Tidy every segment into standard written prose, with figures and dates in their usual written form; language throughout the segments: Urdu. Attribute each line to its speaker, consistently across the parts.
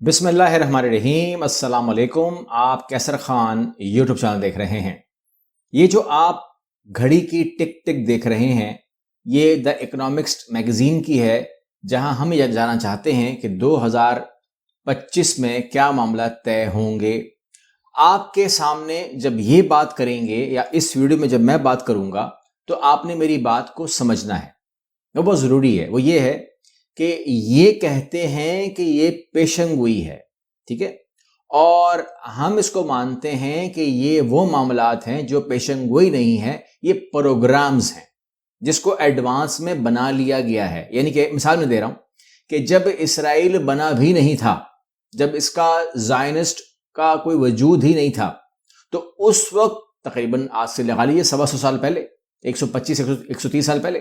Speaker 1: بسم اللہ الرحمن الرحیم۔ السلام علیکم۔ آپ کیسر خان یوٹیوب چینل دیکھ رہے ہیں۔ یہ جو آپ گھڑی کی ٹک ٹک دیکھ رہے ہیں یہ دا اکنامکسٹ میگزین کی ہے، جہاں ہم یہ جاننا چاہتے ہیں کہ 2025 میں کیا معاملات طے ہوں گے۔ آپ کے سامنے جب یہ بات کریں گے یا اس ویڈیو میں جب میں بات کروں گا تو آپ نے میری بات کو سمجھنا ہے، وہ بہت ضروری ہے۔ وہ یہ ہے کہ یہ کہتے ہیں کہ یہ پیشن گوئی ہے، ٹھیک ہے، اور ہم اس کو مانتے ہیں کہ یہ وہ معاملات ہیں جو پیشن گوئی نہیں ہے، یہ پروگرامز ہیں جس کو ایڈوانس میں بنا لیا گیا ہے۔ یعنی کہ مثال میں دے رہا ہوں کہ جب اسرائیل بنا بھی نہیں تھا، جب اس کا زائنسٹ کا کوئی وجود ہی نہیں تھا، تو اس وقت تقریباً آج سے لگا لیجیے 125 سال پہلے، 130 سال پہلے،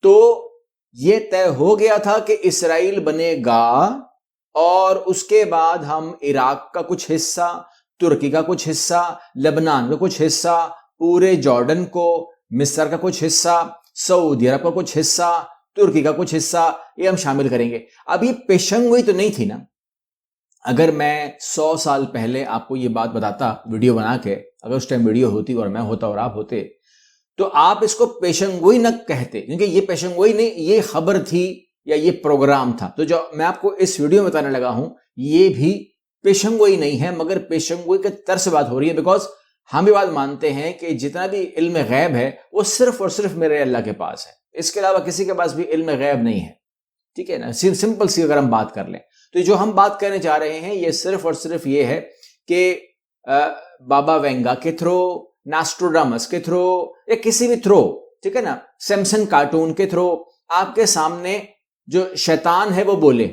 Speaker 1: تو یہ طے ہو گیا تھا کہ اسرائیل بنے گا، اور اس کے بعد ہم عراق کا کچھ حصہ، ترکی کا کچھ حصہ، لبنان کا کچھ حصہ، پورے جارڈن کو، مصر کا کچھ حصہ، سعودی عرب کا کچھ حصہ، ترکی کا کچھ حصہ، یہ ہم شامل کریں گے۔ اب یہ پیشن گوئی تو نہیں تھی نا۔ اگر میں 100 سال پہلے آپ کو یہ بات بتاتا ویڈیو بنا کے، اگر اس ٹائم ویڈیو ہوتی اور میں ہوتا اور آپ ہوتے، تو آپ اس کو پیشن گوئی نہ کہتے، کیونکہ یہ پیشن گوئی نہیں، یہ خبر تھی یا یہ پروگرام تھا۔ تو جو میں آپ کو اس ویڈیو میں بتانے لگا ہوں یہ بھی پیشن گوئی نہیں ہے، مگر پیشن گوئی کے طرز سے بات ہو رہی ہے، بیکاز ہم یہ بات مانتے ہیں کہ جتنا بھی علم غیب ہے وہ صرف اور صرف میرے اللہ کے پاس ہے، اس کے علاوہ کسی کے پاس بھی علم غیب نہیں ہے، ٹھیک ہے نا۔ سمپل سی اگر ہم بات کر لیں تو جو ہم بات کرنے جا رہے ہیں یہ صرف اور صرف یہ ہے کہ بابا وینگا کے تھرو، ناسٹروڈامس کے تھرو، یا کسی بھی تھرو، ٹھیک ہے نا، سیمسن کارٹون کے تھرو آپ کے سامنے جو شیطان ہے وہ بولے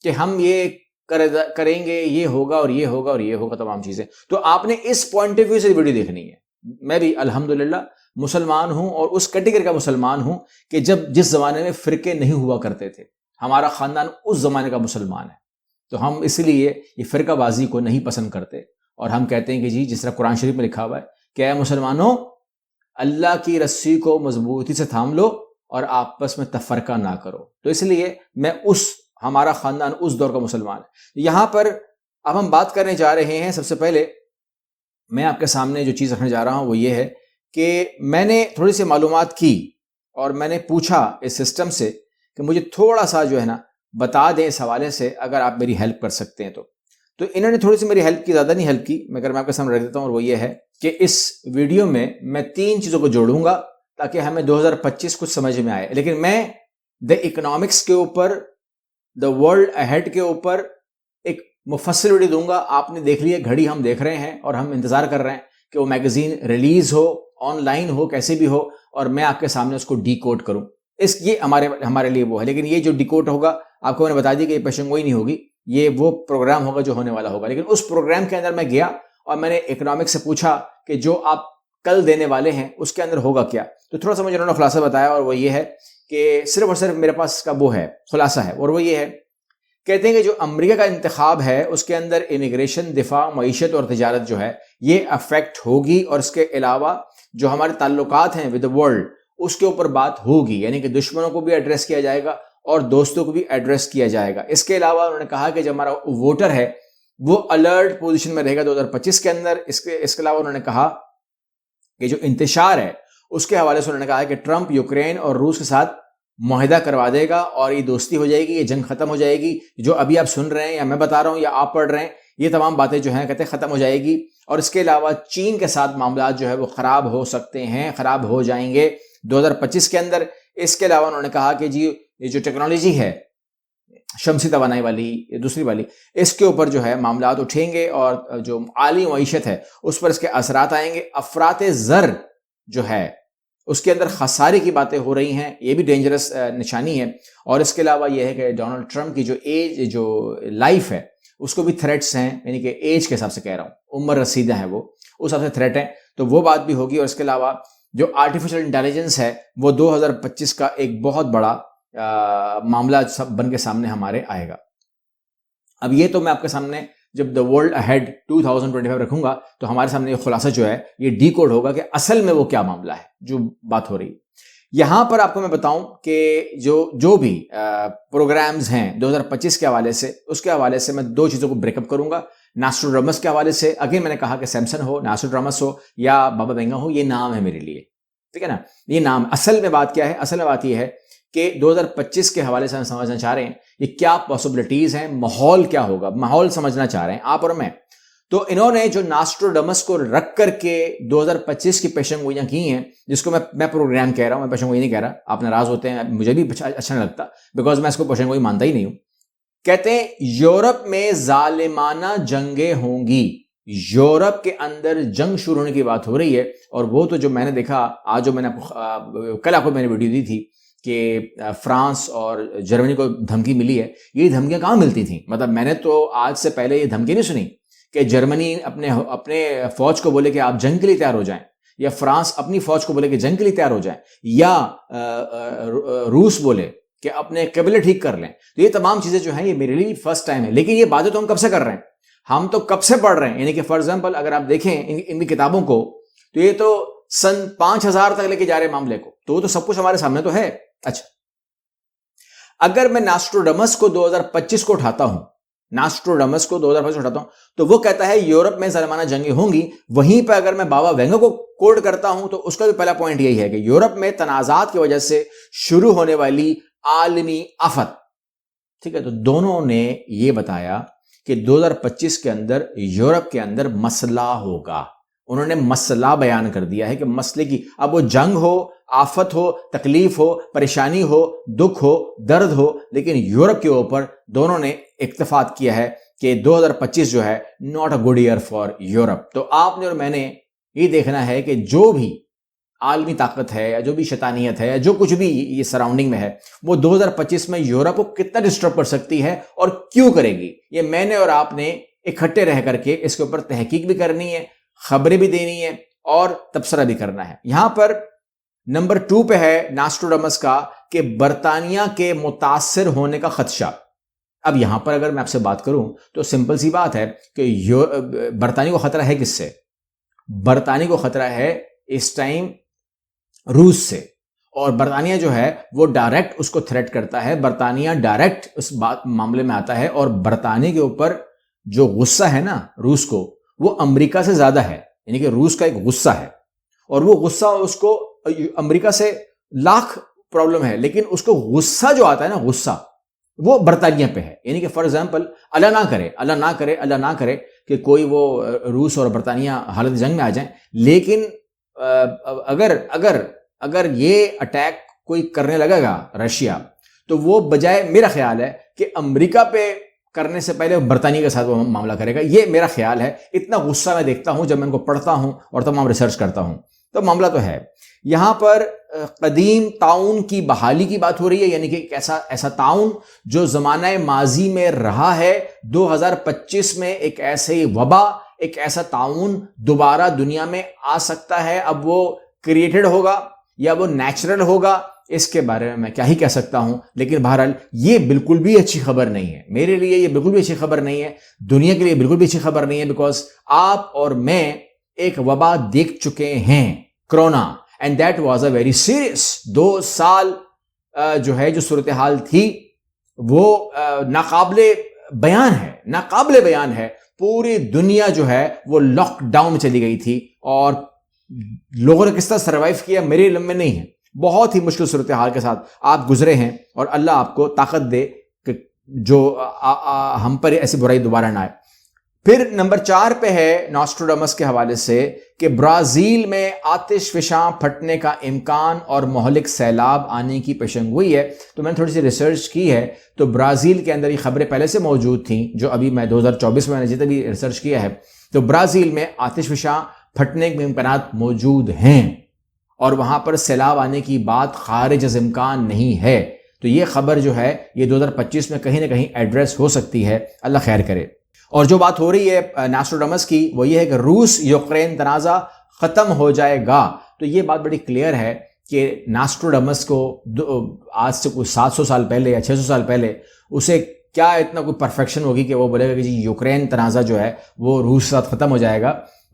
Speaker 1: کہ ہم یہ کریں گے، یہ ہوگا اور یہ ہوگا اور یہ ہوگا، تمام چیزیں، تو آپ نے اس پوائنٹ آف ویو سے ویڈیو دیکھنی ہے۔ میں بھی الحمدللہ مسلمان ہوں، اور اس کیٹیگری کا مسلمان ہوں کہ جس زمانے میں فرقے نہیں ہوا کرتے تھے، ہمارا خاندان اس زمانے کا مسلمان ہے، تو ہم اس لیے یہ فرقہ بازی کو نہیں پسند کرتے، اور ہم کہتے ہیں کہ جی جس طرح قرآن شریف میں لکھا ہوا ہے کہ اے مسلمانوں، اللہ کی رسی کو مضبوطی سے تھام لو اور آپس میں تفرقہ نہ کرو۔ تو اس لیے ہمارا خاندان اس دور کا مسلمان ہے۔ یہاں پر اب ہم بات کرنے جا رہے ہیں، سب سے پہلے میں آپ کے سامنے جو چیز رکھنے جا رہا ہوں وہ یہ ہے کہ میں نے تھوڑی سی معلومات کی اور میں نے پوچھا اس سسٹم سے کہ مجھے تھوڑا سا جو ہے نا بتا دیں اس حوالے سے، اگر آپ میری ہیلپ کر سکتے ہیں تو انہوں نے تھوڑی سی میری ہیلپ کی، زیادہ نہیں ہیلپ کی، مگر میں آپ کے سامنے رکھ دیتا ہوں، اور وہ یہ ہے کہ اس ویڈیو میں 3 چیزوں کو جوڑوں گا تاکہ ہمیں 2025 کچھ سمجھ میں آئے، لیکن میں دا اکنامکس کے اوپر، دا ورلڈ اہیڈ کے اوپر ایک مفصل ویڈیو دوں گا۔ آپ نے دیکھ لیا، گھڑی ہم دیکھ رہے ہیں اور ہم انتظار کر رہے ہیں کہ وہ میگزین ریلیز ہو، آن لائن ہو، کیسے بھی ہو، اور میں آپ کے سامنے اس کو ڈی کوڈ کروں۔ یہ ہمارے لیے وہ ہے، لیکن یہ جو ڈی کوڈ ہوگا آپ کو میں نے بتا دی کہ یہ پیشن گوئی نہیں ہوگی، یہ وہ پروگرام ہوگا جو ہونے والا ہوگا۔ لیکن اس پروگرام کے اندر میں گیا اور میں نے اکنامکس سے پوچھا کہ جو آپ کل دینے والے ہیں اس کے اندر ہوگا کیا، تو تھوڑا سا مجھے انہوں نے خلاصہ بتایا، اور وہ یہ ہے کہ صرف اور صرف میرے پاس کا وہ ہے خلاصہ ہے، اور وہ یہ ہے، کہتے ہیں کہ جو امریکہ کا انتخاب ہے اس کے اندر امیگریشن، دفاع، معیشت اور تجارت جو ہے یہ افیکٹ ہوگی، اور اس کے علاوہ جو ہمارے تعلقات ہیں ود ورلڈ اس کے اوپر بات ہوگی، یعنی کہ دشمنوں کو بھی ایڈریس کیا جائے گا اور دوستوں کو بھی ایڈریس کیا جائے گا۔ اس کے علاوہ انہوں نے کہا کہ جو ہمارا ووٹر ہے وہ الرٹ پوزیشن میں رہے گا 2025 کے اندر۔ اس کے علاوہ انہوں نے کہا کہ جو انتشار ہے اس کے حوالے سے انہوں نے کہا کہ ٹرمپ یوکرین اور روس کے ساتھ معاہدہ کروا دے گا اور یہ دوستی ہو جائے گی، یہ جنگ ختم ہو جائے گی، جو ابھی آپ سن رہے ہیں یا میں بتا رہا ہوں یا آپ پڑھ رہے ہیں، یہ تمام باتیں جو ہیں کہتے ہیں ختم ہو جائے گی۔ اور اس کے علاوہ چین کے ساتھ معاملات جو ہے وہ خراب ہو سکتے ہیں، خراب ہو جائیں گے 2025 کے اندر۔ اس کے علاوہ انہوں نے کہا کہ جی یہ جو ٹیکنالوجی ہے شمسی توانائی والی، دوسری والی، اس کے اوپر جو ہے معاملات اٹھیں گے، اور جو عالمی معیشت ہے اس پر اس کے اثرات آئیں گے۔ افراط زر جو ہے اس کے اندر خسارے کی باتیں ہو رہی ہیں، یہ بھی ڈینجرس نشانی ہے۔ اور اس کے علاوہ یہ ہے کہ ڈونلڈ ٹرمپ کی جو لائف ہے اس کو بھی تھریٹس ہیں، یعنی کہ ایج کے حساب سے کہہ رہا ہوں، عمر رسیدہ ہے وہ، اس حساب سے تھریٹ ہیں، تو وہ بات بھی ہوگی۔ اور اس کے علاوہ جو آرٹیفیشل انٹیلیجنس ہے وہ 2025 کا ایک بہت بڑا معاملہ سب بن کے سامنے ہمارے آئے گا۔ اب یہ تو میں آپ کے سامنے جب دا ورلڈ اہیڈ 2025 رکھوں گا تو ہمارے سامنے یہ خلاصہ جو ہے یہ ڈی کوڈ ہوگا کہ اصل میں وہ کیا معاملہ ہے جو بات ہو رہی ہے۔ یہاں پر آپ کو میں بتاؤں کہ جو بھی پروگرامز ہیں 2025 کے حوالے سے، اس کے حوالے سے میں دو چیزوں کو بریک اپ کروں گا. ناسٹراڈامس کے حوالے سے اگین میں نے کہا کہ سیمسن ہو، ناسٹراڈامس ہو یا بابا وینگا ہو، یہ نام ہے میرے لیے، ٹھیک ہے نا. یہ نام اصل میں بات کیا ہے؟ اصل میں بات یہ ہے کہ 2025 کے حوالے سے ہم سمجھنا چاہ رہے ہیں یہ کیا پاسبلٹیز ہیں، ماحول کیا ہوگا، ماحول سمجھنا چاہ رہے ہیں آپ اور میں. تو انہوں نے جو ناسٹراڈامس کو رکھ کر کے 2025 کی پیشن گوئیاں کی ہیں، جس کو میں پروگرام کہہ رہا ہوں، میں پیشن گوئی نہیں کہہ رہا، آپ ناراض ہوتے ہیں، مجھے بھی اچھا نہیں لگتا بیکاز میں اس کو پیشن گوئی مانتا ہی نہیں ہوں. کہتے ہیں یورپ میں ظالمانہ جنگیں ہوں گی. یورپ کے اندر جنگ شروع ہونے کی بات ہو رہی ہے، اور وہ تو جو میں نے دیکھا آج، جو میں نے کل آپ کو میں نے ویڈیو دی تھی کہ فرانس اور جرمنی کو دھمکی ملی ہے. یہ دھمکیاں کہاں ملتی تھیں؟ مطلب میں نے تو آج سے پہلے یہ دھمکی نہیں سنی کہ جرمنی اپنے فوج کو بولے کہ آپ جنگ کے لیے تیار ہو جائیں، یا فرانس اپنی فوج کو بولے کہ جنگ کے لیے تیار ہو جائیں، یا روس بولے کہ اپنے قبلے ٹھیک کر لیں. تو یہ تمام چیزیں جو ہیں یہ میرے لیے فرسٹ ٹائم ہے. لیکن یہ باتیں تو ہم کب سے کر رہے ہیں؟ ہم تو کب سے پڑھ رہے ہیں. یعنی کہ فار ایگزامپل اگر آپ دیکھیں ان کی کتابوں کو، تو یہ تو سن 5000 تک لے کے جا رہے معاملے کو، تو وہ تو سب کچھ ہمارے سامنے تو ہے. اچھا، اگر میں ناسٹراڈامس کو 2025 کو اٹھاتا ہوں، ناسٹراڈامس کو 2025 اٹھاتا ہوں، تو وہ کہتا ہے یورپ میں ظالمانہ جنگیں ہوں گی. وہیں پہ اگر میں بابا وینگا کو کوٹ کرتا ہوں تو اس کا بھی پہلا پوائنٹ یہی ہے کہ یورپ میں تنازعات کی وجہ سے شروع ہونے والی عالمی آفت، ٹھیک ہے. تو دونوں نے یہ بتایا کہ 2025 کے اندر یورپ کے اندر مسئلہ ہوگا. انہوں نے مسئلہ بیان کر دیا ہے کہ مسئلے کی، اب وہ جنگ ہو، آفت ہو، تکلیف ہو، پریشانی ہو، دکھ ہو، درد ہو، لیکن یورپ کے اوپر دونوں نے اتفاق کیا ہے کہ 2025 جو ہے not a good year for Europe. تو آپ نے اور میں نے یہ دیکھنا ہے کہ جو بھی عالمی طاقت ہے یا جو بھی شیطانیت ہے یا جو کچھ بھی یہ سراؤنڈنگ میں ہے، وہ 2025 میں یورپ کو کتنا ڈسٹرب کر سکتی ہے اور کیوں کرے گی. یہ میں نے اور آپ نے اکٹھے رہ کر کے اس کے اوپر تحقیق بھی کرنی ہے، خبریں بھی دینی ہے اور تبصرہ بھی کرنا ہے. یہاں پر نمبر 2 پہ ہے ناسٹراڈامس کا کہ برطانیہ کے متاثر ہونے کا خدشہ. اب یہاں پر اگر میں آپ سے بات کروں تو سمپل سی بات ہے کہ برطانیہ کو خطرہ ہے کس سے؟ برطانیہ کو خطرہ ہے اس ٹائم روس سے، اور برطانیہ جو ہے وہ ڈائریکٹ اس کو تھریٹ کرتا ہے. برطانیہ ڈائریکٹ اس معاملے میں آتا ہے، اور برطانیہ کے اوپر جو غصہ ہے نا روس کو، وہ امریکہ سے زیادہ ہے. یعنی کہ روس کا ایک غصہ ہے، اور وہ غصہ اس کو امریکہ سے لاکھ پرابلم ہے، لیکن اس کو غصہ جو آتا ہے نا، غصہ وہ برطانیہ پہ ہے. یعنی کہ فار ایگزامپل اللہ نہ کرے کہ کوئی وہ روس اور برطانیہ حالت جنگ میں آ جائیں، لیکن اگر یہ اٹیک کوئی کرنے لگے گا رشیا، تو وہ بجائے، میرا خیال ہے کہ امریکہ پہ کرنے سے پہلے برطانیہ کے ساتھ وہ معاملہ کرے گا. یہ میرا خیال ہے. اتنا غصہ میں دیکھتا ہوں جب میں ان کو پڑھتا ہوں اور تمام ریسرچ کرتا ہوں. تو معاملہ تو ہے. یہاں پر قدیم تعاون کی بحالی کی بات ہو رہی ہے، یعنی کہ ایک ایسا تعاون جو زمانہ ماضی میں رہا ہے، 2025 میں ایک ایسے وبا، ایک ایسا تعاون دوبارہ دنیا میں آ سکتا ہے. اب وہ کریٹڈ ہوگا یا وہ نیچرل ہوگا، اس کے بارے میں میں کیا ہی کہہ سکتا ہوں. لیکن بہرحال یہ بالکل بھی اچھی خبر نہیں ہے میرے لیے، یہ بالکل بھی اچھی خبر نہیں ہے، دنیا کے لیے بالکل بھی اچھی خبر نہیں ہے. بیکاز آپ اور میں ایک وبا دیکھ چکے ہیں، corona, and that was a very serious. 2 سال جو ہے جو صورتحال تھی وہ ناقابل بیان ہے. پوری دنیا جو ہے وہ لاک ڈاؤن میں چلی گئی تھی، اور لوگوں نے کس طرح سروائیو کیا میرے علم میں نہیں ہے. بہت ہی مشکل صورتحال کے ساتھ آپ گزرے ہیں، اور اللہ آپ کو طاقت دے کہ جو ہم پر ایسی برائی دوبارہ نہ آئے. پھر نمبر 4 پہ ہے ناسٹراڈامس کے حوالے سے کہ برازیل میں آتش فشاں پھٹنے کا امکان اور مہلک سیلاب آنے کی پیشن گوئی ہے. تو میں نے تھوڑی سی ریسرچ کی ہے، تو برازیل کے اندر یہ خبریں پہلے سے موجود تھیں، جو ابھی میں 2024 میں نے جتنے بھی ریسرچ کیا ہے، تو برازیل میں آتش فشاں پھٹنے کے امکانات موجود ہیں، اور وہاں پر سیلاب آنے کی بات خارج از امکان نہیں ہے. تو یہ خبر جو ہے یہ 2025 میں کہیں نہ کہیں ایڈریس ہو سکتی ہے. اللہ خیر کرے. اور جو بات ہو رہی ہے ناسٹراڈامس کی وہ یہ ہے کہ روس یوکرین تنازع ختم ہو جائے گا. تو یہ بات بڑی کلیئر ہے کہ ناسٹراڈامس کو آج سے کوئی 700 سال پہلے یا 600 سال پہلے اسے کیا اتنا کوئی پرفیکشن ہوگی کہ وہ بولے گا کہ جی یوکرین تنازع جو ہے وہ روس کے ساتھ ختم ہو جائے گا،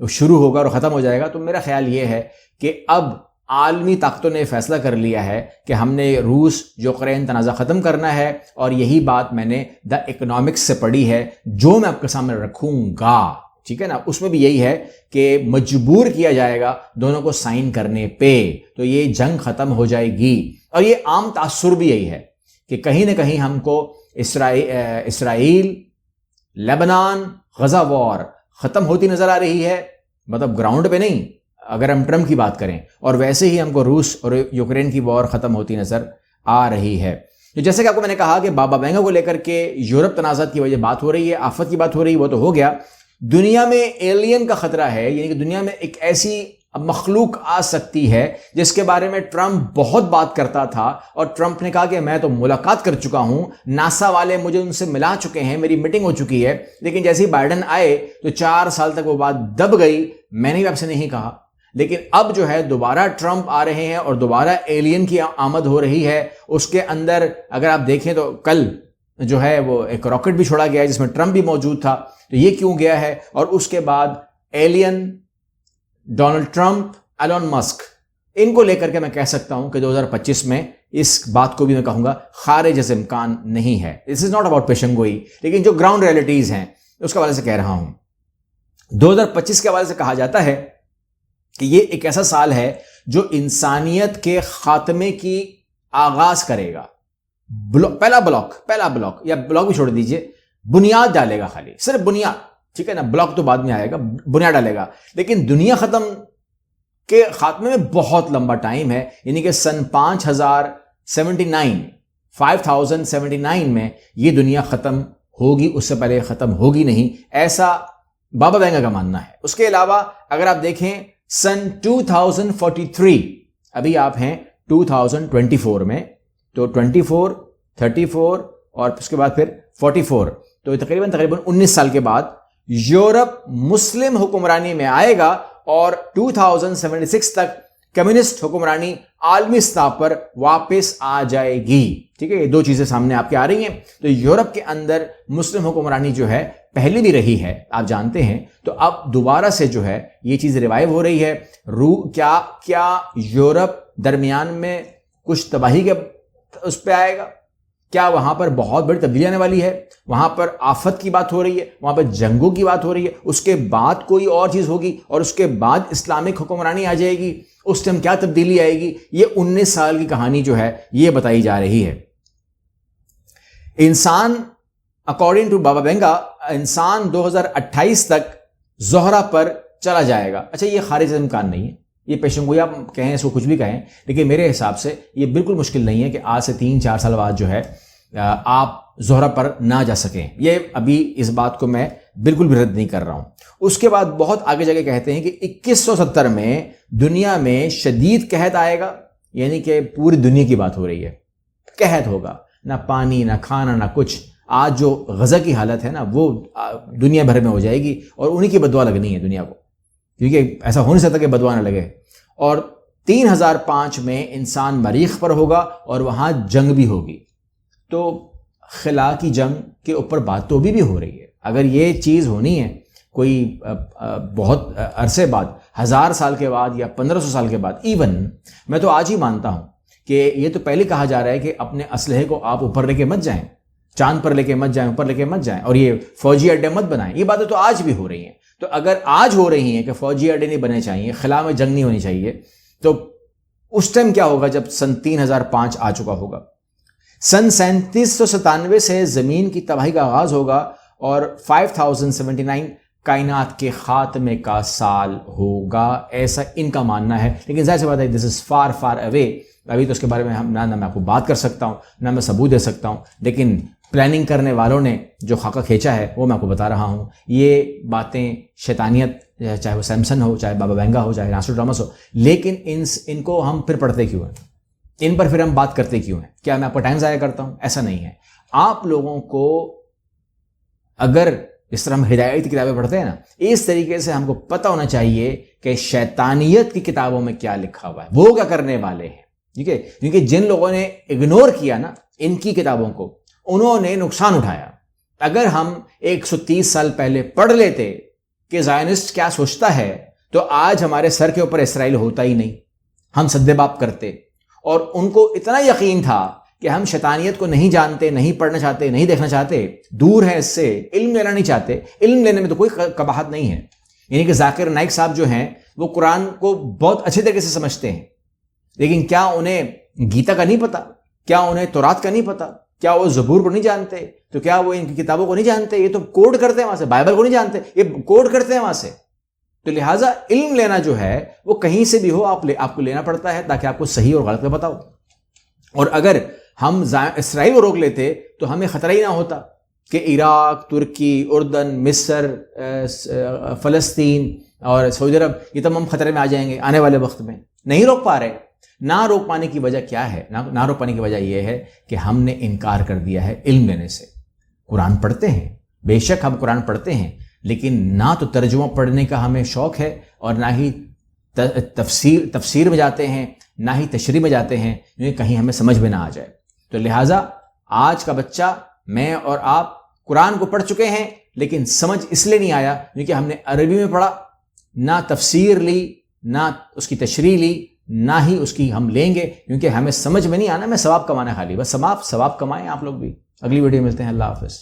Speaker 1: شروع ہوگا اور ختم ہو جائے گا. تو میرا خیال یہ ہے کہ اب عالمی طاقتوں نے فیصلہ کر لیا ہے کہ ہم نے روس یوکرین تنازع ختم کرنا ہے، اور یہی بات میں نے دا اکنامکس سے پڑھی ہے جو میں آپ کے سامنے رکھوں گا، ٹھیک ہے نا. اس میں بھی یہی ہے کہ مجبور کیا جائے گا دونوں کو سائن کرنے پہ، تو یہ جنگ ختم ہو جائے گی. اور یہ عام تاثر بھی یہی ہے کہ کہیں نہ کہیں ہم کو اسرائیل لبنان غزہ وار ختم ہوتی نظر آ رہی ہے، مطلب گراؤنڈ پہ نہیں اگر ہم ٹرمپ کی بات کریں، اور ویسے ہی ہم کو روس اور یوکرین کی وار ختم ہوتی نظر آ رہی ہے. تو جیسے کہ آپ کو میں نے کہا کہ بابا وینگا کو لے کر کے یورپ تنازعات کی وجہ بات ہو رہی ہے، آفت کی بات ہو رہی ہے، وہ تو ہو گیا. دنیا میں ایلین کا خطرہ ہے، یعنی کہ دنیا میں ایک ایسی مخلوق آ سکتی ہے جس کے بارے میں ٹرمپ بہت بات کرتا تھا، اور ٹرمپ نے کہا کہ میں تو ملاقات کر چکا ہوں، ناسا والے مجھے ان سے ملا چکے ہیں، میری میٹنگ ہو چکی ہے. لیکن جیسے ہی بائیڈن آئے تو 4 سال تک وہ بات دب گئی. میں نے بھی آپ سے نہیں کہا، لیکن اب جو ہے دوبارہ ٹرمپ آ رہے ہیں اور دوبارہ ایلین کی آمد ہو رہی ہے. اس کے اندر اگر آپ دیکھیں تو کل جو ہے وہ ایک راکٹ بھی چھوڑا گیا ہے جس میں ٹرمپ بھی موجود تھا. تو یہ کیوں گیا ہے؟ اور اس کے بعد alien, Donald Trump, Elon Musk, ان کو لے کر کے میں کہہ سکتا ہوں کہ 2025 میں اس بات کو بھی میں کہوں گا خارج از امکان نہیں ہے. دس از ناٹ اباؤٹ پیشن گوئی، لیکن جو گراؤنڈ ریئلٹیز ہیں اس کے حوالے سے کہہ رہا ہوں. 2025 کے حوالے سے کہا جاتا ہے کہ یہ ایک ایسا سال ہے جو انسانیت کے خاتمے کی آغاز کرے گا. پہلا بلاک یا بلاک بھی چھوڑ دیجئے، بنیاد ڈالے گا، خالی صرف بنیاد، ٹھیک ہے نا، بلاک تو بعد میں آئے گا، بنیاد ڈالے گا. لیکن دنیا ختم کے خاتمے میں بہت لمبا ٹائم ہے، یعنی کہ سن 5079 میں یہ دنیا ختم ہوگی، اس سے پہلے ختم ہوگی نہیں، ایسا بابا وینگا کا ماننا ہے. اس کے علاوہ اگر آپ دیکھیں سن 2043، ابھی آپ ہیں 2024 میں، تو 24، 34 اور اس کے بعد پھر 44، تو تقریباً 19 سال کے بعد یورپ مسلم حکمرانی میں آئے گا، اور 2076 تک کمیونسٹ حکمرانی عالمی سطح پر واپس آ جائے گی. ٹھیک ہے، یہ دو چیزیں سامنے آپ کے آ رہی ہیں. تو یورپ کے اندر مسلم حکمرانی جو ہے پہلے بھی رہی ہے، آپ جانتے ہیں، تو اب دوبارہ سے جو ہے یہ چیز ریوائیو ہو رہی ہے. کیا یورپ درمیان میں کچھ تباہی کے اس پہ آئے گا؟ کیا وہاں پر بہت بڑی تبدیلی آنے والی ہے؟ وہاں پر آفت کی بات ہو رہی ہے، وہاں پر جنگوں کی بات ہو رہی ہے، اس کے بعد کوئی اور چیز ہوگی، اور اس کے بعد اسلامک حکمرانی آ جائے گی، اس ٹائم کیا تبدیلی آئے گی؟ یہ 19 سال کی کہانی جو ہے یہ بتائی جا رہی ہے. انسان اکارڈنگ ٹو بابا وینگا، انسان 2028 تک زہرہ پر چلا جائے گا. اچھا، یہ خارج امکان نہیں ہے، یہ پیشن گوئی آپ کہیں، اس کو کچھ بھی کہیں، لیکن میرے حساب سے یہ بالکل مشکل نہیں ہے کہ آج سے 3-4 سال بعد جو ہے آپ زہرہ پر نہ جا سکیں. یہ ابھی اس بات کو میں بالکل بھی رد نہیں کر رہا ہوں. اس کے بعد بہت آگے جا کے کہتے ہیں کہ 2170 میں دنیا میں شدید قحط آئے گا، یعنی کہ پوری دنیا کی بات ہو رہی ہے، قحط ہوگا، نہ پانی، نہ کھانا، نہ کچھ. آج جو غزہ کی حالت ہے نا وہ دنیا بھر میں ہو جائے گی، اور انہی کی بددعا لگنی ہے دنیا کو، کیونکہ ایسا ہو نہیں سکتا کہ بددعا نہ لگے. اور 3005 میں انسان مریخ پر ہوگا اور وہاں جنگ بھی ہوگی. تو خلا کی جنگ کے اوپر بات تو بھی ہو رہی ہے. اگر یہ چیز ہونی ہے کوئی بہت عرصے بعد، 1000 سال کے بعد یا 1500 سال کے بعد، ایون میں تو آج ہی مانتا ہوں کہ یہ تو پہلے کہا جا رہا ہے کہ اپنے اسلحے کو آپ اوپر لے کے مت جائیں، چاند پر لے کے مت جائیں، اوپر لے کے مت جائیں، اور یہ فوجی اڈے مت بنائیں. یہ باتیں تو آج بھی ہو رہی ہیں. تو اگر آج ہو رہی ہیں کہ فوجی اڈے نہیں بنے چاہیے، خلا میں جنگ نہیں ہونی چاہیے، تو اس ٹائم کیا ہوگا جب سن 3005 آ چکا ہوگا؟ سن 3797 سے زمین کی تباہی کا آغاز ہوگا، اور 5079 کائنات کے خاتمے کا سال ہوگا، ایسا ان کا ماننا ہے. لیکن ظاہر سی بات ہے دس از فار فار اوے. ابھی تو اس کے بارے میں نہ میں آپ کو بات کر سکتا ہوں، نہ میں ثبوت دے سکتا ہوں، لیکن پلاننگ کرنے والوں نے جو خاکہ کھینچا ہے وہ میں آپ کو بتا رہا ہوں. یہ باتیں شیطانیت، چاہے وہ سیمسن ہو، چاہے بابا وینگا ہو، چاہے ناسٹراڈامس ہو، لیکن ان کو ہم پھر پڑھتے کیوں ہیں؟ ان پر پھر ہم بات کرتے کیوں ہیں؟ کیا میں آپ کا ٹائم ضائع کرتا ہوں؟ ایسا نہیں ہے. آپ لوگوں کو اگر اس طرح ہم ہدایت کی کتابیں پڑھتے ہیں نا، اس طریقے سے ہم کو پتہ ہونا چاہیے کہ شیطانیت کی کتابوں میں کیا لکھا ہوا ہے، وہ کیا کرنے والے ہیں. ٹھیک ہے، کیونکہ جن لوگوں نے اگنور کیا نا ان کی کتابوں کو، انہوں نے نقصان اٹھایا. اگر ہم 130 سال پہلے پڑھ لیتے کہ زائنسٹ کیا سوچتا ہے، تو آج ہمارے سر کے اوپر اسرائیل ہوتا ہی نہیں، ہم سدے باپ کرتے، اور ان کو اتنا یقین تھا کہ ہم شیطانیت کو نہیں جانتے، نہیں پڑھنا چاہتے، نہیں دیکھنا چاہتے، دور ہیں اس سے، علم لینا نہیں چاہتے۔ علم لینے میں تو کوئی قباحت نہیں ہے، یعنی کہ ذاکر نائک صاحب جو ہیں وہ قرآن کو بہت اچھے طریقے سے سمجھتے ہیں، لیکن کیا انہیں گیتا کا نہیں پتا؟ کیا انہیں تورات کا نہیں پتا؟ کیا وہ زبور کو نہیں جانتے؟ تو کیا وہ ان کی کتابوں کو نہیں جانتے؟ یہ تو کوڈ کرتے ہیں وہاں سے، بائبل کو نہیں جانتے، یہ کوڈ کرتے ہیں وہاں سے۔ تو لہٰذا علم لینا جو ہے وہ کہیں سے بھی ہو، آپ کو لینا پڑتا ہے تاکہ آپ کو صحیح اور غلط کا پتا ہو۔ اور اگر ہم اسرائیل کو روک لیتے تو ہمیں خطرہ ہی نہ ہوتا کہ عراق، ترکی، اردن، مصر، فلسطین اور سعودی عرب یہ تمام خطرے میں آ جائیں گے آنے والے وقت میں۔ نہیں روک پا رہے۔ نہ روک پانے کی وجہ کیا ہے؟ نہ روک پانے کی وجہ یہ ہے کہ ہم نے انکار کر دیا ہے علم لینے سے۔ قرآن پڑھتے ہیں، بے شک ہم قرآن پڑھتے ہیں، لیکن نہ تو ترجمہ پڑھنے کا ہمیں شوق ہے، اور نہ ہی تفسیر میں جاتے ہیں، نہ ہی تشریح میں جاتے ہیں، کیونکہ کہیں ہمیں سمجھ میں نہ آ جائے۔ تو لہٰذا آج کا بچہ، میں اور آپ قرآن کو پڑھ چکے ہیں، لیکن سمجھ اس لیے نہیں آیا کیونکہ ہم نے عربی میں پڑھا، نہ تفسیر لی، نہ اس کی تشریح لی، نہ ہی اس کی ہم لیں گے، کیونکہ ہمیں سمجھ میں نہیں آنا، میں ثواب کمانا خالی، بس ثواب کمائیں آپ لوگ بھی۔ اگلی ویڈیو ملتے ہیں، اللہ حافظ۔